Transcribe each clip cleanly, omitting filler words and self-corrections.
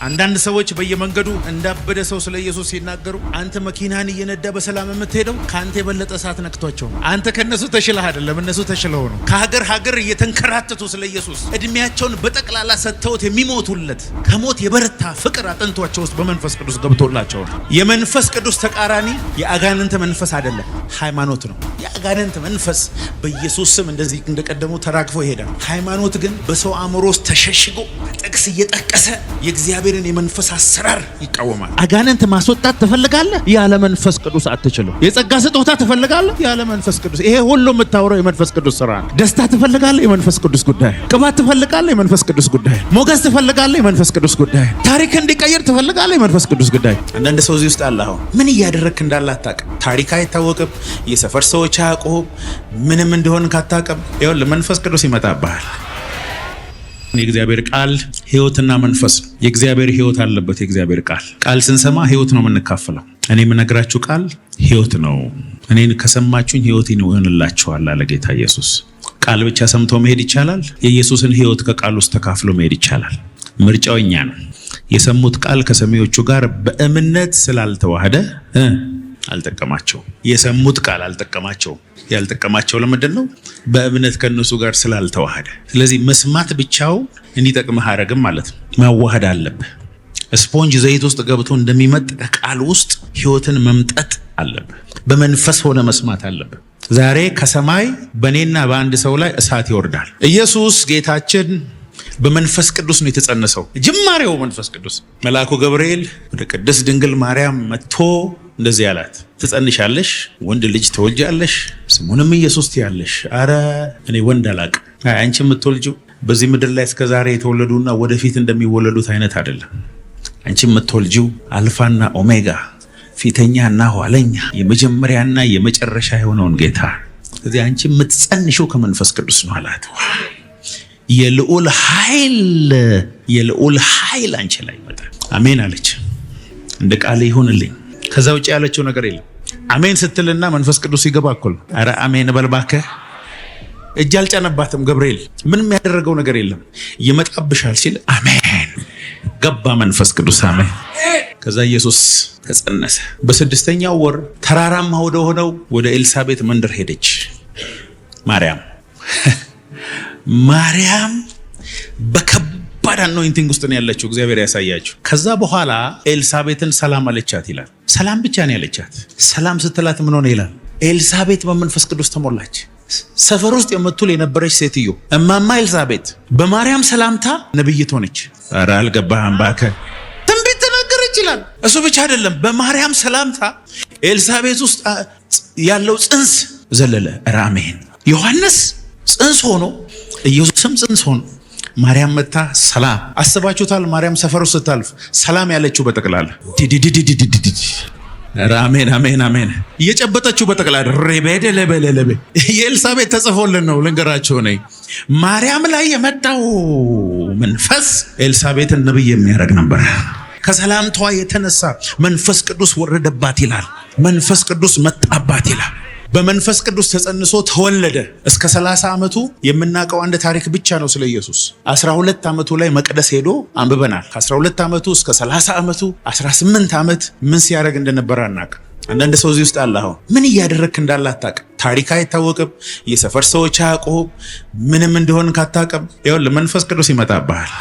አንዳንድ ሰዎች በየመንገዱ እንዳበደ ሰው ስለ ኢየሱስ ሲናገሩ አንተ መኪናን እየነዳ በሰላም የምትሄደው ካንተ የበለጠ እሳት ነክቷቸው ነው። አንተ ከነሱ ተሽለህ አይደለም፣ እነሱ ተሽለው ነው። ከሀገር ሀገር እየተንከራተቱ ስለ ኢየሱስ እድሜያቸውን በጠቅላላ ሰጥተውት የሚሞቱለት ከሞት የበረታ ፍቅር አጥንቷቸው ውስጥ በመንፈስ ቅዱስ ገብቶላቸው ነው። የመንፈስ ቅዱስ ተቃራኒ የአጋንንት መንፈስ አይደለም፣ ሃይማኖት ነው። የአጋንንት መንፈስ በኢየሱስ ስም እንደዚህ እንደቀደሙ ተራግፎ ይሄዳል። ሃይማኖት ግን በሰው አእምሮ ውስጥ ተሸሽጎ ጥቅስ እየጠቀሰ የእግዚአብሔርን የመንፈስ አሰራር ይቃወማል። አጋንንት ማስወጣት ትፈልጋለህ? ያለ መንፈስ ቅዱስ አትችልም። የጸጋ ስጦታ ትፈልጋለህ? ያለ መንፈስ ቅዱስ። ይሄ ሁሉ የምታወራው የመንፈስ ቅዱስ ስራ ነው። ደስታ ትፈልጋለህ? የመንፈስ ቅዱስ ጉዳይ። ቅባት ትፈልጋለህ? የመንፈስ ቅዱስ ጉዳይ። ሞገስ ትፈልጋለህ? የመንፈስ ቅዱስ ጉዳይ። ታሪክ እንዲቀየር ትፈልጋለህ? የመንፈስ ቅዱስ ጉዳይ። አንዳንድ ሰው እዚህ ውስጥ አለ፣ አሁን ምን እያደረግክ እንዳለ አታውቅም። ታሪክ አይታወቅም። የሰፈር ሰዎች አያውቁም። ምንም እንደሆን ካታውቅም ይኸውልህ መንፈስ ቅዱስ ይመጣብሃል። የእግዚአብሔር ቃል ሕይወትና መንፈስ ነው። የእግዚአብሔር ሕይወት አለበት። የእግዚአብሔር ቃል ስንሰማ ሕይወት ነው የምንካፈለው። እኔ የምነግራችሁ ቃል ሕይወት ነው። እኔን ከሰማችሁኝ ሕይወት ይሆንላችኋል አለ ጌታ ኢየሱስ። ቃል ብቻ ሰምቶ መሄድ ይቻላል? የኢየሱስን ሕይወት ከቃል ውስጥ ተካፍሎ መሄድ ይቻላል? ምርጫው እኛ ነው። የሰሙት ቃል ከሰሚዎቹ ጋር በእምነት ስላልተዋሃደ አልጠቀማቸው። የሰሙት ቃል አልጠቀማቸው። ያልጠቀማቸው ለምንድን ነው? በእምነት ከነሱ ጋር ስላልተዋሃደ። ስለዚህ መስማት ብቻው እንዲጠቅምህ አረግም ማለት ነው። ማዋሃድ አለብህ። ስፖንጅ ዘይት ውስጥ ገብቶ እንደሚመጥ ቃል ውስጥ ሕይወትን መምጠጥ አለብህ። በመንፈስ ሆነ መስማት አለብህ። ዛሬ ከሰማይ በእኔና በአንድ ሰው ላይ እሳት ይወርዳል። ኢየሱስ ጌታችን በመንፈስ ቅዱስ ነው የተጸነሰው። ጅማሬው መንፈስ ቅዱስ። መልአኩ ገብርኤል ወደ ቅድስት ድንግል ማርያም መጥቶ እንደዚህ ያላት፣ ትጸንሻለሽ፣ ወንድ ልጅ ትወልጃለሽ፣ ስሙንም ኢየሱስ ትያለሽ። አረ እኔ ወንድ አላቅም። አንቺ የምትወልጂው በዚህ ምድር ላይ እስከዛሬ የተወለዱና ወደፊት እንደሚወለዱት አይነት አይደለም። አንቺ የምትወልጂው አልፋና ኦሜጋ፣ ፊተኛና ኋለኛ፣ የመጀመሪያና የመጨረሻ የሆነውን ጌታ። ስለዚህ አንቺ የምትጸንሽው ከመንፈስ ቅዱስ ነው አላት። የልዑል ኃይል አንቺ ላይ ይመጣል። አሜን አለች። እንደ ቃል ይሁንልኝ። ከዛ ውጭ ያለችው ነገር የለም። አሜን ስትልና መንፈስ ቅዱስ ይገባ እኮ። አረ አሜን በልባከህ። እጅ አልጫነባትም ገብርኤል። ምንም ያደረገው ነገር የለም። ይመጣብሻል ሲል አሜን ገባ መንፈስ ቅዱስ። አሜን። ከዛ ኢየሱስ ተጸነሰ። በስድስተኛው ወር ተራራማ ወደ ሆነው ወደ ኤልሳቤጥ መንደር ሄደች ማርያም በከባድ አኖይንቲንግ ውስጥ ነው ያለችው። እግዚአብሔር ያሳያችሁ። ከዛ በኋላ ኤልሳቤጥን ሰላም አለቻት ይላል። ሰላም ብቻ ነው ያለቻት። ሰላም ስትላት ምን ሆነ ይላል? ኤልሳቤጥ በመንፈስ ቅዱስ ተሞላች። ሰፈር ውስጥ የምትውል የነበረች ሴትዮ እማማ ኤልሳቤጥ በማርያም ሰላምታ ነብይት ሆነች። ኧረ አልገባህም እባክህ። ትንቢት ተናገረች ይላል። እሱ ብቻ አይደለም፣ በማርያም ሰላምታ ኤልሳቤጥ ውስጥ ያለው ጽንስ ዘለለ። ኧረ አሜን። ዮሐንስ ጽንስ ሆኖ ኢየሱስም ጽንስ ሆኖ ማርያም መታ ሰላም። አስባችሁታል? ማርያም ሰፈሩ ስታልፍ ሰላም ያለችው በጠቅላላ አሜን አሜን አሜን እየጨበጠችው በጠቅላላ ረበደለበለለበ። የኤልሳቤጥ ተጽፎልን ነው ልንገራችሁ ነኝ። ማርያም ላይ የመጣው መንፈስ ኤልሳቤጥን ነብይ የሚያደርግ ነበር። ከሰላምታዋ የተነሳ መንፈስ ቅዱስ ወረደባት ይላል። መንፈስ ቅዱስ መጣባት ይላል። በመንፈስ ቅዱስ ተጸንሶ ተወለደ። እስከ 30 ዓመቱ የምናውቀው አንድ ታሪክ ብቻ ነው ስለ ኢየሱስ። 12 ዓመቱ ላይ መቅደስ ሄዶ አንብበናል። ከ12 ዓመቱ እስከ 30 ዓመቱ 18 ዓመት ምን ሲያደርግ እንደነበረ አናውቅም። አንዳንድ ሰው እዚህ ውስጥ አለ፣ አሁን ምን እያደረግክ እንዳለ አታውቅም። ታሪክ አይታወቅም። የሰፈር ሰዎች አያውቁም። ምንም እንደሆን ካታውቅም ይኸውልህ መንፈስ ቅዱስ ይመጣብሃል።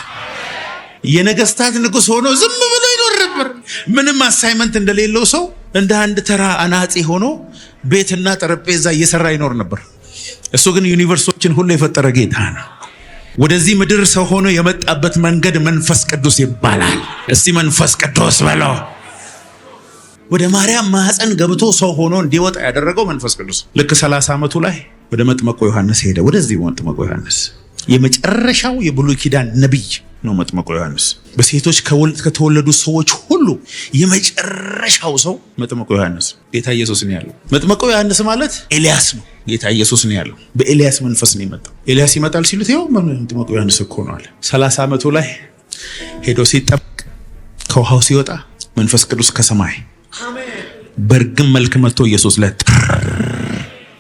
የነገስታት ንጉሥ ሆኖ ዝም ብሎ ይኖር ነበር። ምንም አሳይመንት እንደሌለው ሰው እንደ አንድ ተራ አናጺ ሆኖ ቤትና ጠረጴዛ እየሰራ ይኖር ነበር። እሱ ግን ዩኒቨርሶችን ሁሉ የፈጠረ ጌታ ነው። ወደዚህ ምድር ሰው ሆኖ የመጣበት መንገድ መንፈስ ቅዱስ ይባላል። እስቲ መንፈስ ቅዱስ በለው። ወደ ማርያም ማህፀን ገብቶ ሰው ሆኖ እንዲወጣ ያደረገው መንፈስ ቅዱስ። ልክ 30 ዓመቱ ላይ ወደ መጥምቁ ዮሐንስ ሄደ። ወደዚህ መጥምቁ ዮሐንስ የመጨረሻው የብሉይ ኪዳን ነብይ ነው። መጥምቁ ዮሐንስ በሴቶች ከተወለዱ ሰዎች ሁሉ የመጨረሻው ሰው መጥምቁ ዮሐንስ። ጌታ ኢየሱስ ነው ያለው። መጥምቁ ዮሐንስ ማለት ኤልያስ ነው። ጌታ ኢየሱስ ነው ያለው። በኤልያስ መንፈስ ነው የመጣው። ኤልያስ ይመጣል ሲሉት ይኸው መጥምቁ ዮሐንስ እኮ ነው አለ። 30 ዓመቱ ላይ ሄዶ ሲጠብቅ ከውሃው ሲወጣ መንፈስ ቅዱስ ከሰማይ በርግም መልክ መጥቶ ኢየሱስ ላይ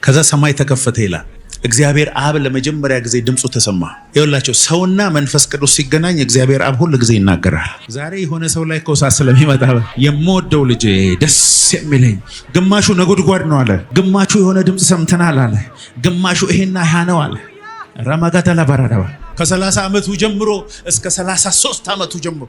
ከዛ ሰማይ ተከፈተ ይላል። እግዚአብሔር አብ ለመጀመሪያ ጊዜ ድምፁ ተሰማ። ይኸውላችሁ ሰውና መንፈስ ቅዱስ ሲገናኝ እግዚአብሔር አብ ሁሉ ጊዜ ይናገራል። ዛሬ የሆነ ሰው ላይ ኮሳ ስለሚመጣ የምወደው ልጅ ደስ የሚለኝ ግማሹ ነጎድጓድ ነው አለ፣ ግማሹ የሆነ ድምፅ ሰምተናል አለ፣ ግማሹ ይሄና ያ ነው አለ። ረማጋታላ ባራዳባ ከ30 ዓመቱ ጀምሮ እስከ 33 ዓመቱ ጀምሮ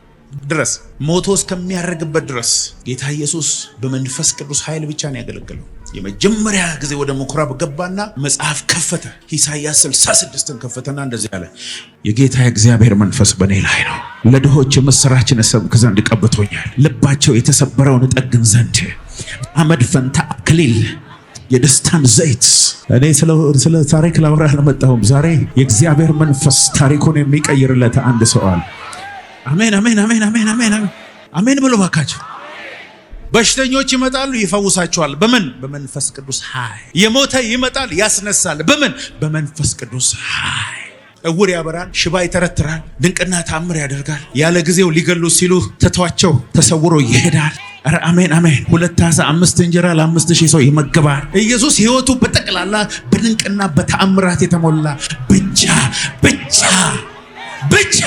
ድረስ ሞቶ እስከሚያርግበት ድረስ ጌታ ኢየሱስ በመንፈስ ቅዱስ ኃይል ብቻ ነው ያገለገለው። የመጀመሪያ ጊዜ ወደ ምኩራብ ገባና መጽሐፍ ከፈተ። ኢሳይያስ 66ን ከፈተና እንደዚህ አለ፣ የጌታ የእግዚአብሔር መንፈስ በእኔ ላይ ነው፣ ለድሆች ምስራችን እሰብክ ዘንድ ቀብቶኛል፣ ልባቸው የተሰበረውን እጠግን ዘንድ አመድ ፈንታ አክሊል የደስታን ዘይት። እኔ ስለ ታሪክ ላወራ አልመጣሁም። ዛሬ የእግዚአብሔር መንፈስ ታሪኩን የሚቀይርለት አንድ ሰው አለ። አሜን አሜን አሜን አሜን አሜን አሜን ብሎ ባካችሁ። በሽተኞች ይመጣሉ ይፈውሳቸዋል። በምን? በመንፈስ ቅዱስ ኃይል። የሞተ ይመጣል ያስነሳል። በምን? በመንፈስ ቅዱስ ኃይል። እውር ያበራል፣ ሽባ ይተረትራል፣ ድንቅና ተአምር ያደርጋል። ያለ ጊዜው ሊገሉ ሲሉ ትቷቸው ተሰውሮ ይሄዳል። ኧረ አሜን አሜን። 2 ዓሣ 5 እንጀራ ለ5000 ሰው ይመግባል። ኢየሱስ ሕይወቱ በጠቅላላ በድንቅና በተአምራት የተሞላ ብቻ ብቻ ብቻ።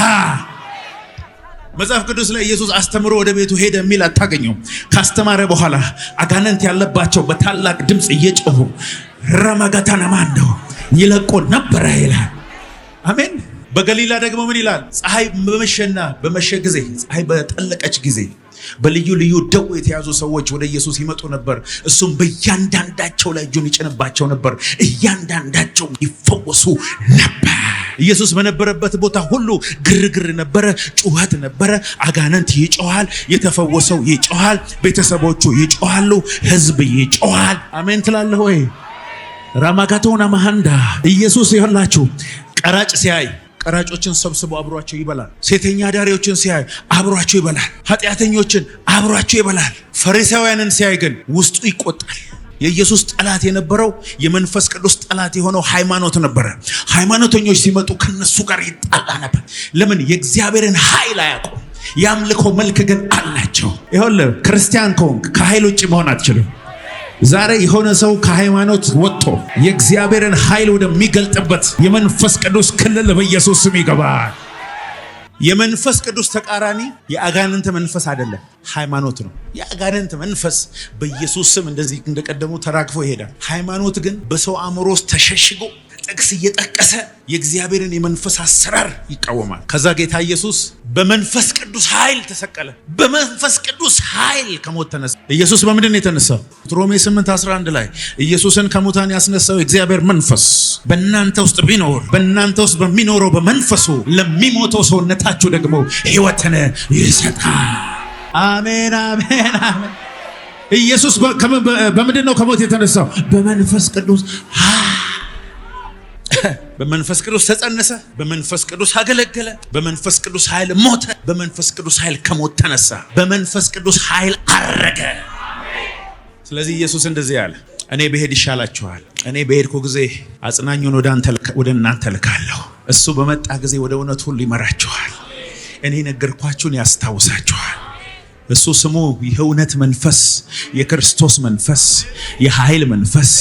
መጽሐፍ ቅዱስ ላይ ኢየሱስ አስተምሮ ወደ ቤቱ ሄደ የሚል አታገኙም። ካስተማረ በኋላ አጋንንት ያለባቸው በታላቅ ድምፅ እየጮሁ ረመጋታናማንዶ ይለቆ ነበረ ይላል። አሜን። በገሊላ ደግሞ ምን ይላል? ፀሐይ በመሸና በመሸ ጊዜ፣ ፀሐይ በጠለቀች ጊዜ በልዩ ልዩ ደዌ የተያዙ ሰዎች ወደ ኢየሱስ ይመጡ ነበር። እሱም በእያንዳንዳቸው ላይ እጁን ይጭንባቸው ነበር፣ እያንዳንዳቸው ይፈወሱ ነበር። ኢየሱስ በነበረበት ቦታ ሁሉ ግርግር ነበረ፣ ጩኸት ነበረ። አጋንንት ይጮሃል፣ የተፈወሰው ይጮሃል፣ ቤተሰቦቹ ይጮሃሉ፣ ህዝብ ይጮሃል። አሜን ትላለህ ወይ? ራማጋቶና ማሃንዳ ኢየሱስ ይኸውላችሁ ቀራጭ ሲያይ ቀራጮችን ሰብስቦ አብሯቸው ይበላል። ሴተኛ ዳሪዎችን ሲያይ አብሯቸው ይበላል። ኃጢአተኞችን አብሯቸው ይበላል። ፈሪሳውያንን ሲያይ ግን ውስጡ ይቆጣል። የኢየሱስ ጠላት የነበረው የመንፈስ ቅዱስ ጠላት የሆነው ሃይማኖት ነበረ። ሃይማኖተኞች ሲመጡ ከነሱ ጋር ይጣላ ነበር። ለምን? የእግዚአብሔርን ኃይል አያውቁም። የአምልኮ መልክ ግን አላቸው። ይኸውልህ ክርስቲያን ከሆንክ ከኃይል ውጭ መሆን አትችልም። ዛሬ የሆነ ሰው ከሃይማኖት ወጥቶ የእግዚአብሔርን ኃይል ወደሚገልጥበት የመንፈስ ቅዱስ ክልል በኢየሱስ ስም ይገባል። የመንፈስ ቅዱስ ተቃራኒ የአጋንንት መንፈስ አይደለም፣ ሃይማኖት ነው። የአጋንንት መንፈስ በኢየሱስ ስም እንደዚህ እንደቀደሙ ተራግፎ ይሄዳል። ሃይማኖት ግን በሰው አእምሮ ውስጥ ተሸሽጎ ጥቅስ እየጠቀሰ የእግዚአብሔርን የመንፈስ አሰራር ይቃወማል። ከዛ ጌታ ኢየሱስ በመንፈስ ቅዱስ ኃይል ተሰቀለ። በመንፈስ ቅዱስ ኃይል ከሞት ተነሳ። ኢየሱስ በምንድን ነው የተነሳው? ሮሜ 8:11 ላይ ኢየሱስን ከሙታን ያስነሳው የእግዚአብሔር መንፈስ በእናንተ ውስጥ ቢኖር በእናንተ ውስጥ በሚኖረው በመንፈሱ ለሚሞተው ሰውነታችሁ ደግሞ ሕይወትን ይሰጣል። አሜን አሜን አሜን። ኢየሱስ በምንድን ነው ከሞት የተነሳው? በመንፈስ ቅዱስ በመንፈስ ቅዱስ ተጸነሰ፣ በመንፈስ ቅዱስ አገለገለ፣ በመንፈስ ቅዱስ ኃይል ሞተ፣ በመንፈስ ቅዱስ ኃይል ከሞት ተነሳ፣ በመንፈስ ቅዱስ ኃይል አረገ። ስለዚህ ኢየሱስ እንደዚህ አለ፣ እኔ ብሄድ ይሻላችኋል። እኔ በሄድኩ ጊዜ አጽናኙን ወደ እናንተ ልካለሁ። እሱ በመጣ ጊዜ ወደ እውነት ሁሉ ይመራችኋል። እኔ ነገርኳችሁን ያስታውሳችኋል። እሱ ስሙ የእውነት መንፈስ፣ የክርስቶስ መንፈስ፣ የኃይል መንፈስ፣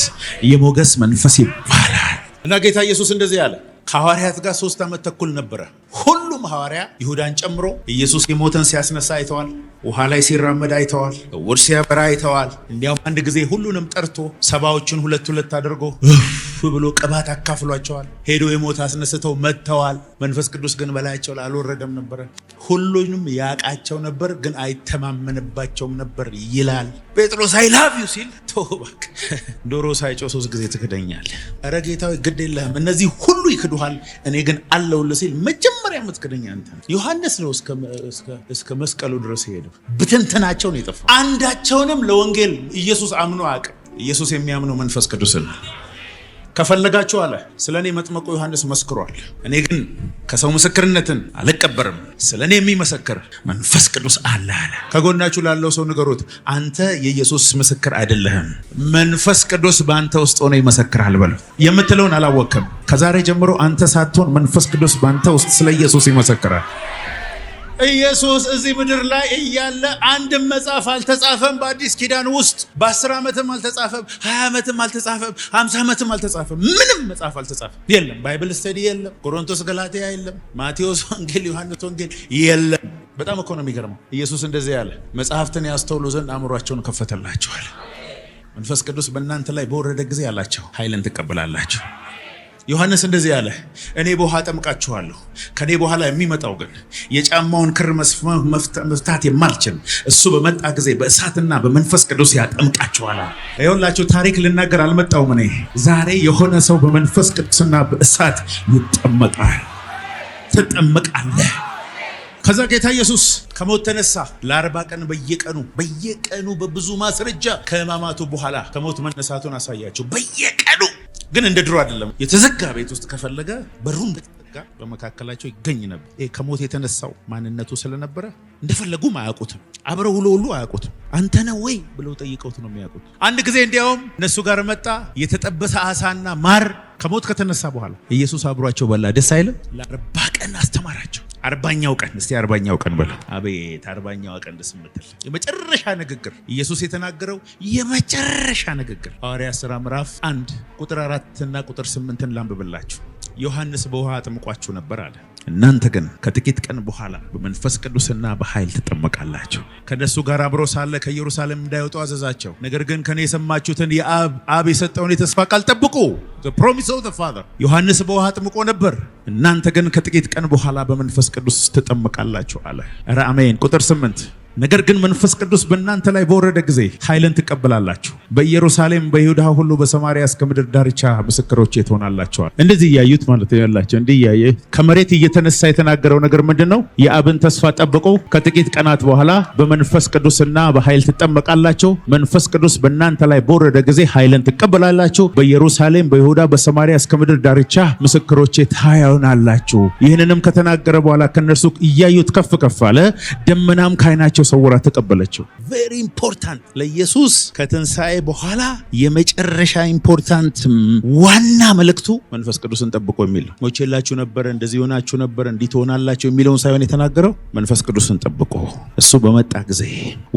የሞገስ መንፈስ ይባላል። እና ጌታ ኢየሱስ እንደዚህ አለ። ከሐዋርያት ጋር 3 ዓመት ተኩል ነበረ። ሁሉም ሐዋርያ ይሁዳን ጨምሮ ኢየሱስ የሞተን ሲያስነሳ አይተዋል። ውሃ ላይ ሲራመድ አይተዋል። ዕውር ሲያበራ አይተዋል። እንዲያውም አንድ ጊዜ ሁሉንም ጠርቶ 70ዎቹን 2 አድርጎ ብሎ ቅባት አካፍሏቸዋል። ሄዶ የሞት አስነስተው መጥተዋል። መንፈስ ቅዱስ ግን በላያቸው ላይ አልወረደም ነበረ። ሁሉንም ያውቃቸው ነበር፣ ግን አይተማመንባቸውም ነበር ይላል። ጴጥሮስ አይ ላቭ ዩ ሲል ተውባክ ዶሮ ሳይጮህ 3 ጊዜ ትክደኛለህ። ኧረ ጌታዊ ግድ የለህም እነዚህ ሁሉ ይክዱሃል፣ እኔ ግን አለሁልህ ሲል መጀመሪያ የምትክደኝ አንተ ነህ። ዮሐንስ ነው እስከ መስቀሉ ድረስ ሄደው ብትንትናቸው ነው የጠፋው። አንዳቸውንም ለወንጌል ኢየሱስ አምኖ አያውቅም። ኢየሱስ የሚያምነው መንፈስ ቅዱስን ከፈለጋችሁ አለ። ስለኔ መጥምቁ ዮሐንስ መስክሯል። እኔ ግን ከሰው ምስክርነትን አልቀበርም። ስለኔ የሚመሰክር መንፈስ ቅዱስ አለ አለ። ከጎናችሁ ላለው ሰው ንገሩት፣ አንተ የኢየሱስ ምስክር አይደለህም፣ መንፈስ ቅዱስ በአንተ ውስጥ ሆኖ ይመሰክራል በለው። የምትለውን አላወቅም። ከዛሬ ጀምሮ አንተ ሳትሆን መንፈስ ቅዱስ በአንተ ውስጥ ስለ ኢየሱስ ይመሰክራል። ኢየሱስ እዚህ ምድር ላይ እያለ አንድም መጽሐፍ አልተጻፈም። በአዲስ ኪዳን ውስጥ በ10 ዓመትም አልተጻፈም፣ 20 ዓመትም አልተጻፈም፣ 50 ዓመትም አልተጻፈም። ምንም መጽሐፍ አልተጻፈም። የለም ባይብል ስተዲ የለም፣ ቆሮንቶስ ገላትያ የለም፣ ማቴዎስ ወንጌል፣ ዮሐንስ ወንጌል የለም። በጣም እኮ ነው የሚገርመው። ኢየሱስ እንደዚህ ያለ መጽሐፍትን ያስተውሉ ዘንድ አእምሯቸውን ከፈተላቸዋል። መንፈስ ቅዱስ በእናንተ ላይ በወረደ ጊዜ ያላቸው ኃይልን ትቀበላላችሁ። ዮሐንስ እንደዚህ ያለ እኔ በውሃ አጠምቃችኋለሁ፣ ከኔ በኋላ የሚመጣው ግን የጫማውን ክር መፍታት የማልችል እሱ በመጣ ጊዜ በእሳትና በመንፈስ ቅዱስ ያጠምቃችኋል። ይኸውላችሁ ታሪክ ልናገር አልመጣሁም እኔ። ዛሬ የሆነ ሰው በመንፈስ ቅዱስና በእሳት ይጠመቃል። ትጠመቃለህ። ከዛ ጌታ ኢየሱስ ከሞት ተነሳ። ለ40 ቀን በየቀኑ በብዙ ማስረጃ ከሕማማቱ በኋላ ከሞት መነሳቱን አሳያቸው። በየቀኑ ግን እንደ ድሮ አይደለም። የተዘጋ ቤት ውስጥ ከፈለገ በሩን በተዘጋ በመካከላቸው ይገኝ ነበር። ይሄ ከሞት የተነሳው ማንነቱ ስለነበረ እንደፈለጉም አያውቁትም። አብረው ሁሉ አያውቁትም። አንተ ነህ ወይ ብለው ጠይቀውት ነው የሚያውቁት። አንድ ጊዜ እንዲያውም እነሱ ጋር መጣ። የተጠበሰ አሳና ማር ከሞት ከተነሳ በኋላ ኢየሱስ አብሯቸው በላ። ደስ አይልም? ለ40 ቀን አስተማራቸው። 40ኛው ቀን እስቲ 40ኛው ቀን በለው። አቤት 40ኛው ቀን ደስ የምትል የመጨረሻ ንግግር ኢየሱስ የተናገረው የመጨረሻ ንግግር ሐዋርያት ሥራ ምዕራፍ 1 ቁጥር 4 እና ቁጥር 8 ላንብብላችሁ። ዮሐንስ በውሃ አጥምቋችሁ ነበር አለ። እናንተ ግን ከጥቂት ቀን በኋላ በመንፈስ ቅዱስና በኃይል ትጠመቃላችሁ። ከነሱ ጋር አብሮ ሳለ ከኢየሩሳሌም እንዳይወጡ አዘዛቸው። ነገር ግን ከኔ የሰማችሁትን አብ የሰጠውን የተስፋ ቃል ጠብቁ። the promise of the Father። ዮሐንስ በውሃ አጥምቆ ነበር። እናንተ ግን ከጥቂት ቀን በኋላ በመንፈስ ቅዱስ ትጠመቃላችሁ አለ። ኧረ አሜን። ቁጥር 8 ነገር ግን መንፈስ ቅዱስ በእናንተ ላይ በወረደ ጊዜ ኃይልን ትቀበላላችሁ። በኢየሩሳሌም፣ በይሁዳ ሁሉ፣ በሰማርያ እስከ ምድር ዳርቻ ምስክሮቼ ትሆናላችኋል። እንደዚህ እያዩት ማለት ያላቸው እንዲህ እያየ ከመሬት እየተነሳ የተናገረው ነገር ምንድነው? የአብን ተስፋ ጠብቁ። ከጥቂት ቀናት በኋላ በመንፈስ ቅዱስና በኃይል ትጠመቃላችሁ። መንፈስ ቅዱስ በእናንተ ላይ በወረደ ጊዜ ኃይልን ትቀበላላችሁ። በኢየሩሳሌም፣ በይሁዳ፣ በሰማርያ እስከ ምድር ዳርቻ ምስክሮቼ ትሆናላችሁ። ይህንንም ከተናገረ በኋላ ከነርሱ እያዩት ከፍ ከፍ አለ። ደመናም ከዓይናቸው ሰውራ ተቀበለችው። ቬሪ ኢምፖርታንት ለኢየሱስ ከትንሣኤ በኋላ የመጨረሻ ኢምፖርታንት ዋና መልእክቱ መንፈስ ቅዱስን ጠብቆ የሚል ነው። ሞቼላችሁ ነበር፣ እንደዚህ ሆናችሁ ነበር፣ እንዲህ ትሆናላችሁ የሚለውን ሳይሆን የተናገረው መንፈስ ቅዱስን ጠብቆ እሱ በመጣ ጊዜ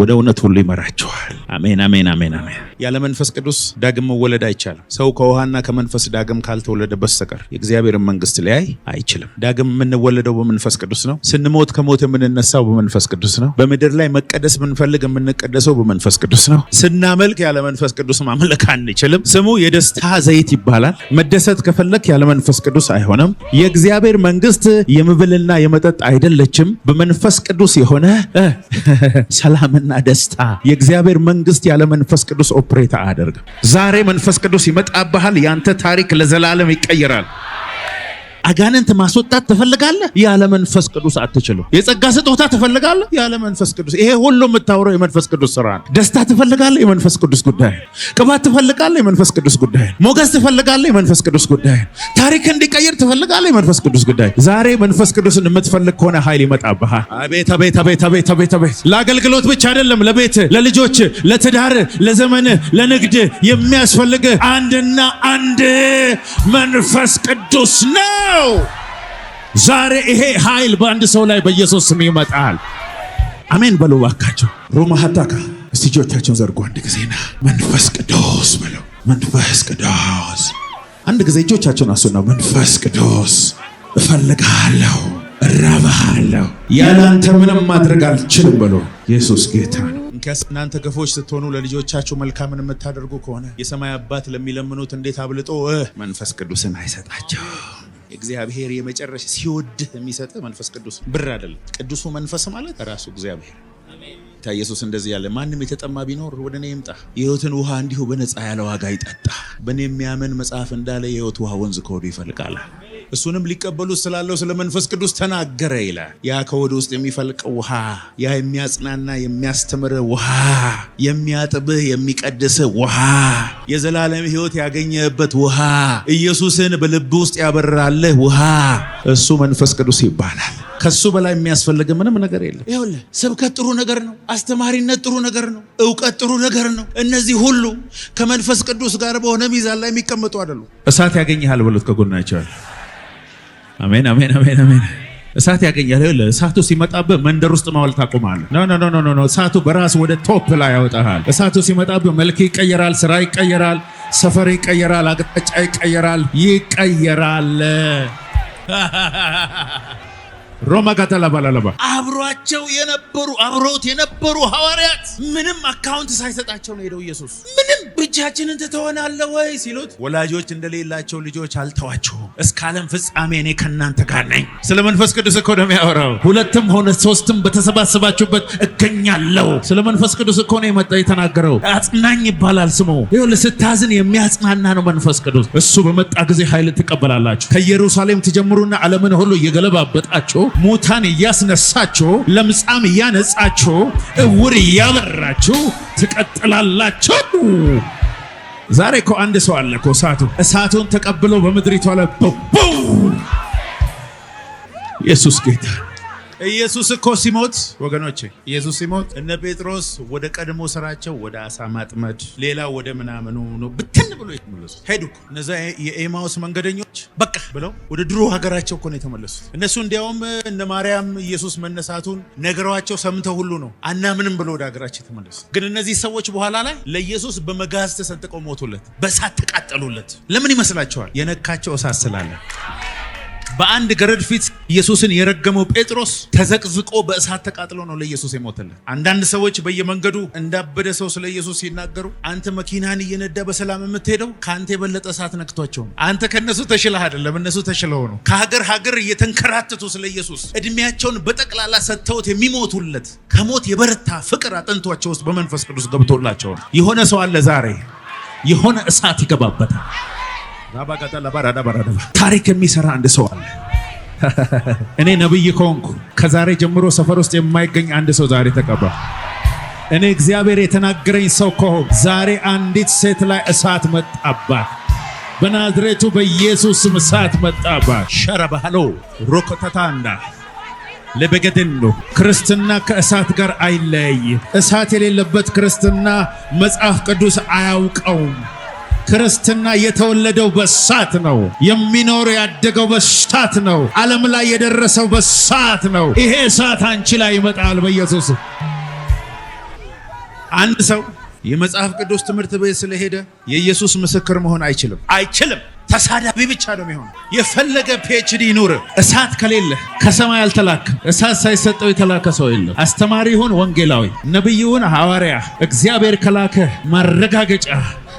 ወደ እውነት ሁሉ ይመራችኋል። አሜን አሜን አሜን አሜን። ያለ መንፈስ ቅዱስ ዳግም መወለድ አይቻልም። ሰው ከውሃና ከመንፈስ ዳግም ካልተወለደ በስተቀር የእግዚአብሔርን መንግስት ሊያይ አይችልም። ዳግም የምንወለደው በመንፈስ ቅዱስ ነው። ስንሞት ከሞት የምንነሳው በመንፈስ ቅዱስ ነው። በምድር ላይ መቀደስ ብንፈልግ የምንቀደሰው በመንፈስ ቅዱስ ነው። ስናመልክ ያለ መንፈስ ቅዱስ ማምለክ አንችልም። ስሙ የደስታ ዘይት ይባላል። መደሰት ከፈለክ ያለ መንፈስ ቅዱስ አይሆንም። የእግዚአብሔር መንግስት የመብልና የመጠጥ አይደለችም። በመንፈስ ቅዱስ የሆነ ሰላምና ደስታ። የእግዚአብሔር መንግስት ያለ መንፈስ ቅዱስ ኦፕሬት አያደርግም። ዛሬ መንፈስ ቅዱስ ይመጣብሃል። ያንተ ታሪክ ለዘላለም ይቀየራል። አጋንንት ማስወጣት ትፈልጋለህ? ያለ መንፈስ ቅዱስ አትችልም። የጸጋ ስጦታ ትፈልጋለህ? ያለ መንፈስ ቅዱስ። ይሄ ሁሉ የምታወራው የመንፈስ ቅዱስ ስራ ነው። ደስታ ትፈልጋለህ? የመንፈስ ቅዱስ ጉዳይ። ቅባት ትፈልጋለህ? የመንፈስ ቅዱስ ጉዳይ። ሞገስ ትፈልጋለህ? የመንፈስ ቅዱስ ጉዳይ። ታሪክ እንዲቀየር ትፈልጋለህ? የመንፈስ ቅዱስ ጉዳይ። ዛሬ መንፈስ ቅዱስን የምትፈልግ ከሆነ ኃይል ይመጣብሃል። አቤት አቤት አቤት አቤት አቤት አቤት። ለአገልግሎት ብቻ አይደለም፣ ለቤት፣ ለልጆች፣ ለትዳር፣ ለዘመን፣ ለንግድ የሚያስፈልግ አንድና አንድ መንፈስ ቅዱስ ነው። ዛሬ ይሄ ኃይል በአንድ ሰው ላይ በኢየሱስ ስም ይመጣል። አሜን በሉ ባካቸው። ሮማ ሀታካ እስቲ እጆቻቸውን ዘርጉ አንድ ጊዜና መንፈስ ቅዱስ በለው። መንፈስ ቅዱስ አንድ ጊዜ እጆቻቸውን አሱና መንፈስ ቅዱስ እፈልግሃለሁ፣ እራብሃለሁ፣ ያላንተ ምንም ማድረግ አልችልም በሉ። ኢየሱስ ጌታ ነው። እንኪያስ እናንተ ክፉዎች ስትሆኑ ለልጆቻችሁ መልካምን የምታደርጉ ከሆነ የሰማይ አባት ለሚለምኑት እንዴት አብልጦ መንፈስ ቅዱስን አይሰጣቸው? እግዚአብሔር የመጨረሻ ሲወድህ የሚሰጥ መንፈስ ቅዱስ ብር አይደለም። ቅዱሱ መንፈስ ማለት ራሱ እግዚአብሔር። ጌታ ኢየሱስ እንደዚህ ያለ ማንም የተጠማ ቢኖር ወደ እኔ ይምጣ፣ የሕይወትን ውሃ እንዲሁ በነፃ ያለ ዋጋ ይጠጣ። በእኔ የሚያምን መጽሐፍ እንዳለ የሕይወት ውሃ ወንዝ ከሆዱ ይፈልቃል። እሱንም ሊቀበሉት ስላለው ስለ መንፈስ ቅዱስ ተናገረ ይላል። ያ ከሆዱ ውስጥ የሚፈልቅ ውሃ፣ ያ የሚያጽናና የሚያስተምር ውሃ፣ የሚያጥብህ የሚቀድስህ ውሃ፣ የዘላለም ሕይወት ያገኘህበት ውሃ፣ ኢየሱስን በልብ ውስጥ ያበራልህ ውሃ፣ እሱ መንፈስ ቅዱስ ይባላል። ከሱ በላይ የሚያስፈልግ ምንም ነገር የለም። ይኸውልህ ስብከት ጥሩ ነገር ነው። አስተማሪነት ጥሩ ነገር ነው። እውቀት ጥሩ ነገር ነው። እነዚህ ሁሉ ከመንፈስ ቅዱስ ጋር በሆነ ሚዛን ላይ የሚቀመጡ አይደሉም። እሳት ያገኝሃል ብሎት ከጎናቸው። አሜን አሜን አሜን አሜን። እሳት ያገኛል። እሳቱ ሲመጣብህ መንደር ውስጥ ማዋል ታቆማለህ። ኖ እሳቱ በራስ ወደ ቶፕ ላይ ያወጣሃል። እሳቱ ሲመጣብህ መልክ ይቀየራል፣ ስራ ይቀየራል፣ ሰፈር ይቀየራል፣ አቅጣጫ ይቀየራል። ሮማ ጋታላ ባላላባ አብሮት የነበሩ ሐዋርያት ምንም አካውንት ሳይሰጣቸው ነው ሄደው ኢየሱስ ምንም ብቻችንን ትተወናለህ ወይ ሲሉት ወላጆች እንደሌላቸው ልጆች አልተዋቸውም። እስከ ዓለም ፍጻሜ እኔ ከእናንተ ጋር ነኝ። ስለ መንፈስ ቅዱስ እኮ ነው የሚያወራው። ሁለትም ሆነ ሶስትም በተሰባሰባችሁበት እገኛለሁ። ስለ መንፈስ ቅዱስ እኮ ነው የመጣ የተናገረው። አጽናኝ ይባላል ስሙ። ይኸውልህ ስታዝን የሚያጽናና ነው መንፈስ ቅዱስ። እሱ በመጣ ጊዜ ኃይል ትቀበላላችሁ። ከኢየሩሳሌም ትጀምሩና ዓለምን ሁሉ እየገለባበጣችሁ ሙታን እያስነሳችሁ ለምጻም እያነጻችሁ እውር እያበራችሁ ትቀጥላላችሁ። ዛሬ እኮ አንድ ሰው አለ እኮ እሳቱን ተቀብሎ በምድሪቷ ላይ ኢየሱስ ጌታ። ኢየሱስ እኮ ሲሞት ወገኖቼ፣ ኢየሱስ ሲሞት እነ ጴጥሮስ ወደ ቀድሞ ስራቸው ወደ አሳ ማጥመድ፣ ሌላ ወደ ምናምኑ ነው ብትን ብሎ የተመለሱት። ሄዱ እኮ እነዛ የኤማውስ መንገደኞች በቃ ብለው ወደ ድሮ ሀገራቸው እኮ ነው የተመለሱት። እነሱ እንዲያውም እነ ማርያም ኢየሱስ መነሳቱን ነገሯቸው ሰምተው ሁሉ ነው አናምንም ብሎ ወደ ሀገራቸው የተመለሱት። ግን እነዚህ ሰዎች በኋላ ላይ ለኢየሱስ በመጋዝ ተሰንጥቀው ሞቱለት፣ በእሳት ተቃጠሉለት። ለምን ይመስላችኋል? የነካቸው እሳት ስላለ። በአንድ ገረድ ፊት ኢየሱስን የረገመው ጴጥሮስ ተዘቅዝቆ በእሳት ተቃጥሎ ነው ለኢየሱስ የሞተለት። አንዳንድ ሰዎች በየመንገዱ እንዳበደ ሰው ስለ ኢየሱስ ሲናገሩ አንተ መኪናን እየነዳ በሰላም የምትሄደው ከአንተ የበለጠ እሳት ነክቷቸው ነው። አንተ ከነሱ ተሽለህ አይደለም፣ እነሱ ተሽለው ነው። ከሀገር እየተንከራተቱ ስለ ኢየሱስ እድሜያቸውን በጠቅላላ ሰጥተውት የሚሞቱለት ከሞት የበረታ ፍቅር አጥንቷቸው ውስጥ በመንፈስ ቅዱስ ገብቶላቸው ነው። የሆነ ሰው አለ ዛሬ የሆነ እሳት ይገባበታል። ታሪክ የሚሰራ አንድ ሰው አለ። እኔ ነብይ ከሆንኩ ከዛሬ ጀምሮ ሰፈር ውስጥ የማይገኝ አንድ ሰው ዛሬ ተቀባ። እኔ እግዚአብሔር የተናገረኝ ሰው ከሆንኩ ዛሬ አንዲት ሴት ላይ እሳት መጣባት። በናዝሬቱ በኢየሱስ ስም እሳት መጣባት። ሸረባሎ ሮኮታታንዳ ለበገደንዶ ክርስትና ከእሳት ጋር አይለያይም። እሳት የሌለበት ክርስትና መጽሐፍ ቅዱስ አያውቀውም። ክርስትና የተወለደው በእሳት ነው። የሚኖረው ያደገው በእሳት ነው። ዓለም ላይ የደረሰው በእሳት ነው። ይሄ እሳት አንቺ ላይ ይመጣል በኢየሱስ። አንድ ሰው የመጽሐፍ ቅዱስ ትምህርት ቤት ስለሄደ የኢየሱስ ምስክር መሆን አይችልም። ተሳዳቢ ብቻ ነው የሚሆነው። የፈለገ ፒኤችዲ ይኑር፣ እሳት ከሌለ ከሰማይ አልተላከ እሳት ሳይሰጠው የተላከ ሰው የለም። አስተማሪ ይሁን ወንጌላዊ፣ ነብይ ይሁን ሐዋርያ፣ እግዚአብሔር ከላከ ማረጋገጫ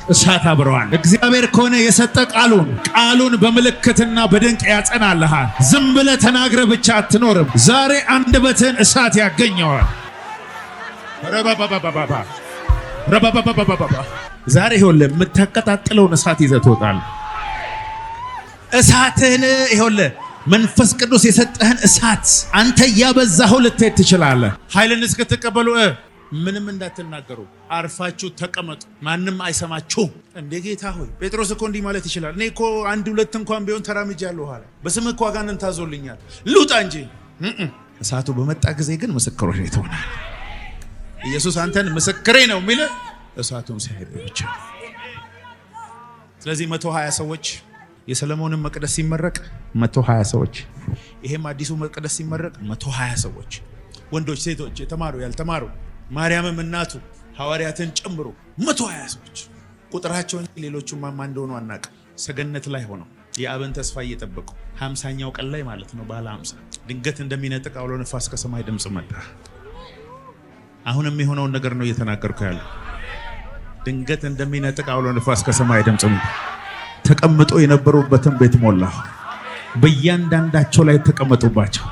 እሳት አብረዋል። እግዚአብሔር ከሆነ የሰጠ ቃሉን በምልክትና በድንቅ ያጸናልሃል። ዝም ብለህ ተናግረህ ብቻ አትኖርም። ዛሬ አንደበትህን እሳት ያገኘዋል። ዛሬ ይኸውልህ የምታቀጣጥለውን እሳት ይዘህ ትወጣለህ። እሳትህን ይኸውልህ መንፈስ ቅዱስ የሰጠህን እሳት አንተ እያበዛኸው ልትሄድ ትችላለህ። ኃይልን እስክትቀበሉ ምንም እንዳትናገሩ አርፋችሁ ተቀመጡ፣ ማንም አይሰማችሁም። እንደ ጌታ ሆይ ጴጥሮስ እኮ እንዲህ ማለት ይችላል። እኔ እኮ አንድ ሁለት እንኳን ቢሆን ተራምጃለሁ ኋላ በስምህ እኮ አጋንንት ታዞልኛል፣ ልውጣ እንጂ። እሳቱ በመጣ ጊዜ ግን ምስክሮች ትሆናለህ። ኢየሱስ አንተን ምስክሬ ነው የሚል እሳቱን ሲያሄድ ብቻ። ስለዚህ 120 ሰዎች የሰለሞንን መቅደስ ሲመረቅ 120 ሰዎች፣ ይሄም አዲሱ መቅደስ ሲመረቅ 120 ሰዎች፣ ወንዶች፣ ሴቶች፣ የተማሩ ያልተማሩ፣ ማርያምም እናቱ ሐዋርያትን ጨምሮ 120 ሰዎች። ቁጥራቸውን ሌሎቹ ማማ እንደሆኑ አናውቅም። ሰገነት ላይ ሆነው የአብን ተስፋ እየጠበቁ 50ኛው ቀን ላይ ማለት ነው ባለ 50 ድንገት እንደሚነጥቅ አውሎ ነፋስ ከሰማይ ድምጽ መጣ። አሁንም የሆነውን ነገር ነው እየተናገርኩ ያለው። ድንገት እንደሚነጥቅ አውሎ ነፋስ ከሰማይ ድምጽ መጣ። ተቀምጦ የነበሩበትን ቤት ሞላ። በእያንዳንዳቸው ላይ ተቀመጡባቸው።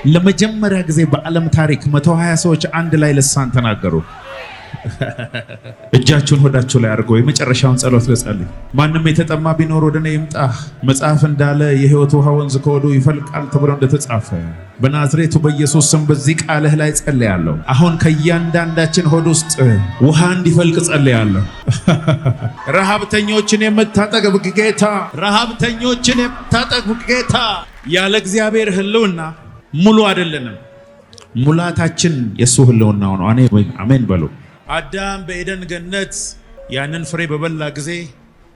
ለመጀመሪያ ጊዜ በዓለም ታሪክ 120 ሰዎች አንድ ላይ ልሳን ተናገሩ። እጃችሁን ሆዳችሁ ላይ አድርጎ የመጨረሻውን ጸሎት ልጸልይ። ማንም የተጠማ ቢኖር ወደ እኔ ይምጣ፣ መጽሐፍ እንዳለ የሕይወት ውሃ ወንዝ ከሆዱ ይፈልቃል ተብሎ እንደተጻፈ በናዝሬቱ በኢየሱስ ስም በዚህ ቃልህ ላይ ጸልያለሁ። አሁን ከእያንዳንዳችን ሆድ ውስጥ ውሃ እንዲፈልቅ ጸልያለሁ። ረሃብተኞችን የምታጠግብ ጌታ፣ ረሃብተኞችን የምታጠግብ ጌታ። ያለ እግዚአብሔር ሕልውና ሙሉ አይደለንም። ሙላታችን የሱ ሕልውናው ነው። አሜን በሉ። አዳም በኤደን ገነት ያንን ፍሬ በበላ ጊዜ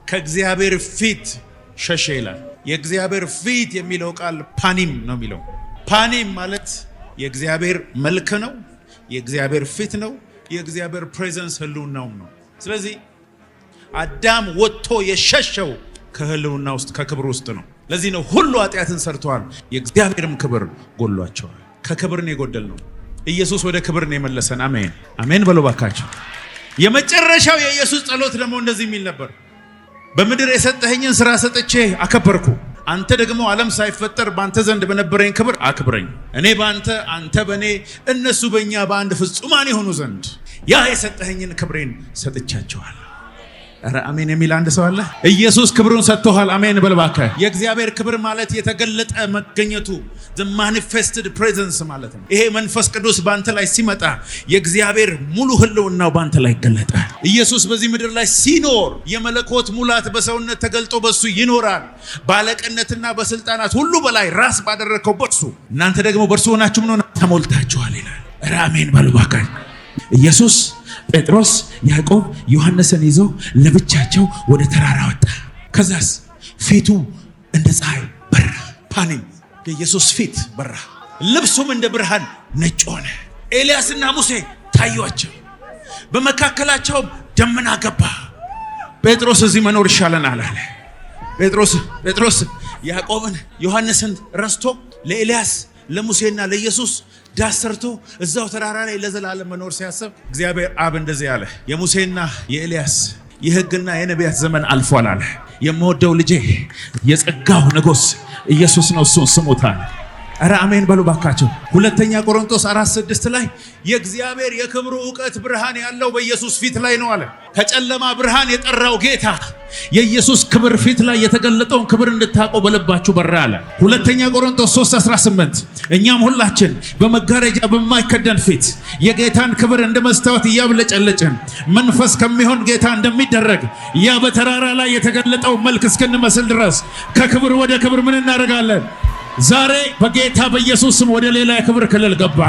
ከእግዚአብሔር ፊት ሸሸ ይላል። የእግዚአብሔር ፊት የሚለው ቃል ፓኒም ነው የሚለው። ፓኒም ማለት የእግዚአብሔር መልክ ነው፣ የእግዚአብሔር ፊት ነው፣ የእግዚአብሔር ፕሬዘንስ ህልውናው ነው። ስለዚህ አዳም ወጥቶ የሸሸው ከህልውና ውስጥ ከክብር ውስጥ ነው። ለዚህ ነው ሁሉ ኃጢአትን ሰርተዋል፣ የእግዚአብሔርም ክብር ጎሏቸዋል። ከክብር ነው የጎደልነው። ኢየሱስ ወደ ክብር ነው የመለሰን። አሜን አሜን በሉ ባካችሁ። የመጨረሻው የኢየሱስ ጸሎት ደግሞ እንደዚህ የሚል ነበር። በምድር የሰጠኸኝን ስራ ሰጥቼ አከበርኩ። አንተ ደግሞ ዓለም ሳይፈጠር ባንተ ዘንድ በነበረኝ ክብር አክብረኝ። እኔ ባንተ፣ አንተ በእኔ፣ እነሱ በእኛ በአንድ ፍጹማን የሆኑ ዘንድ ያ የሰጠኸኝን ክብሬን ሰጥቻቸዋል። ኧረ አሜን የሚል አንድ ሰው አለ? ኢየሱስ ክብሩን ሰጥቶሃል። አሜን በል እባክህ። የእግዚአብሔር ክብር ማለት የተገለጠ መገኘቱ the manifested presence ማለት ነው። ይሄ መንፈስ ቅዱስ ባንተ ላይ ሲመጣ የእግዚአብሔር ሙሉ ህልውናው ባንተ ላይ ይገለጣል። ኢየሱስ በዚህ ምድር ላይ ሲኖር የመለኮት ሙላት በሰውነት ተገልጦ በሱ ይኖራል። ባለቅነትና በስልጣናት ሁሉ በላይ ራስ ባደረከው በሱ እናንተ ደግሞ በእርሱ ሆናችሁ ምን ሆናችሁ ተሞልታችኋል ይላል። ኧረ አሜን በል እባክህ። ኢየሱስ ጴጥሮስ፣ ያዕቆብ፣ ዮሐንስን ይዞ ለብቻቸው ወደ ተራራ ወጣ። ከዛስ ፊቱ እንደ ፀሐይ በራ። ፓኒም የኢየሱስ ፊት በራ፣ ልብሱም እንደ ብርሃን ነጭ ሆነ። ኤልያስና ሙሴ ታዩአቸው፣ በመካከላቸውም ደመና ገባ። ጴጥሮስ እዚህ መኖር ይሻለናል አለ። ጴጥሮስ ያዕቆብን ዮሐንስን ረስቶ ለኤልያስ ለሙሴና ለኢየሱስ ዳስ ሰርቶ እዛው ተራራ ላይ ለዘላለም መኖር ሲያስብ እግዚአብሔር አብ እንደዚህ አለ፣ የሙሴና የኤልያስ የሕግና የነቢያት ዘመን አልፏል አለ። የምወደው ልጄ የጸጋው ንጉሥ ኢየሱስ ነው፣ እሱን ስሙታል። ኧረ አሜን በሉ ባካቸው። ሁለተኛ ቆሮንቶስ 4:6 ላይ የእግዚአብሔር የክብሩ ዕውቀት ብርሃን ያለው በኢየሱስ ፊት ላይ ነው አለ። ከጨለማ ብርሃን የጠራው ጌታ የኢየሱስ ክብር ፊት ላይ የተገለጠውን ክብር እንድታውቁ በልባችሁ በራ አለ። ሁለተኛ ቆሮንቶስ 3:18 እኛም ሁላችን በመጋረጃ በማይከደን ፊት የጌታን ክብር እንደ መስታወት እያብለጨለጭን መንፈስ ከሚሆን ጌታ እንደሚደረግ ያ በተራራ ላይ የተገለጠው መልክ እስክንመስል ድረስ ከክብር ወደ ክብር ምን እናደርጋለን? ዛሬ በጌታ በኢየሱስ ስም ወደ ሌላ የክብር ክልል ገባ።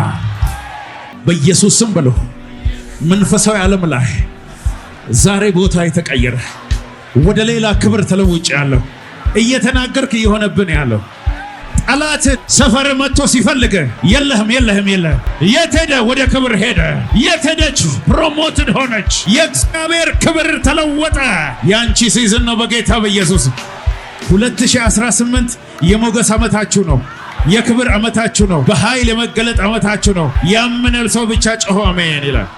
በኢየሱስ ስም በሉ። መንፈሳዊ ዓለም ላይ ዛሬ ቦታ የተቀየረ ወደ ሌላ ክብር ተለውጭ ያለው እየተናገርክ እየሆነብን ያለው ጠላት ሰፈር መጥቶ ሲፈልግ የለህም የት ሄደ? ወደ ክብር ሄደ። የት ሄደች? ፕሮሞትድ ሆነች። የእግዚአብሔር ክብር ተለወጠ። ያንቺ ሲዝን ነው በጌታ በኢየሱስ። 2018 የሞገስ ዓመታችሁ ነው። የክብር ዓመታችሁ ነው። በኃይል የመገለጥ ዓመታችሁ ነው። ያመነው ሰው ብቻ ጮሆ አሜን ይላል።